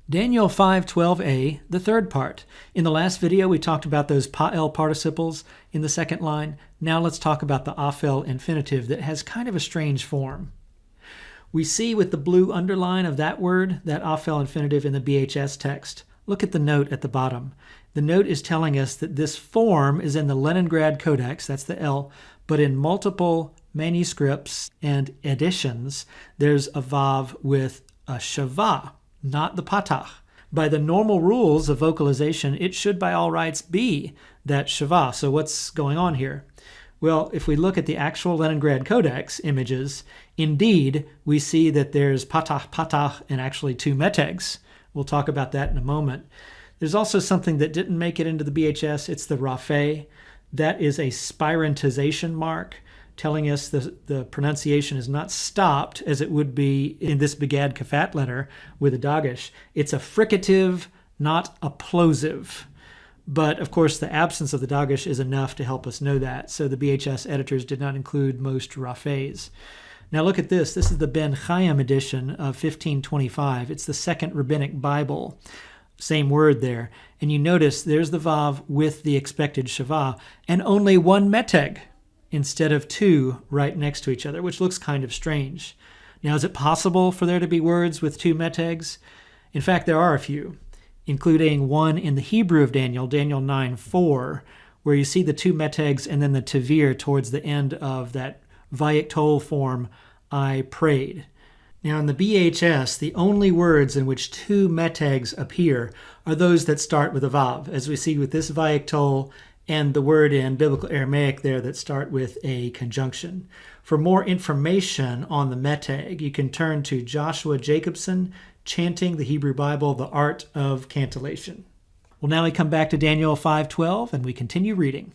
Daniel 5:12a, the third part. In the last video, we talked about those pa'el participles in the second line. Now let's talk about the afel infinitive that has kind of a strange form. We see with the blue underline of that word, that afel infinitive in the BHS text. Look at the note at the bottom. The note is telling us that this form is in the Leningrad Codex, that's the L, but in multiple manuscripts and editions, there's a vav with a shavah, not the patach. By the normal rules of vocalization, it should by all rights be that shavah. So what's going on here? Well, if we look at the actual Leningrad Codex images, indeed, we see that there's patach, patach, and actually two metegs. We'll talk about that in a moment. There's also something that didn't make it into the BHS. It's the raphe. That is a spirantization mark, telling us the pronunciation is not stopped as it would be in this Begad Kafat letter with a dagesh. It's a fricative, not a plosive. But of course, the absence of the dagesh is enough to help us know that. So the BHS editors did not include most raphes. Now look at this. This is the Ben Chaim edition of 1525. It's the second rabbinic Bible. Same word there. And you notice there's the vav with the expected shavah and only one meteg instead of two right next to each other, which looks kind of strange. Now, is it possible for there to be words with two metegs? In fact, there are a few, including one in the Hebrew of Daniel, Daniel 9:4, where you see the two metegs and then the tevir towards the end of that vayiktol form, I prayed. Now, in the BHS, the only words in which two metegs appear are those that start with a vav, as we see with this vayiktol and the word in Biblical Aramaic there that start with a conjunction. For more information on the meteg, you can turn to Joshua Jacobson, Chanting the Hebrew Bible, The Art of Cantillation. Well, now we come back to Daniel 5:12, and we continue reading.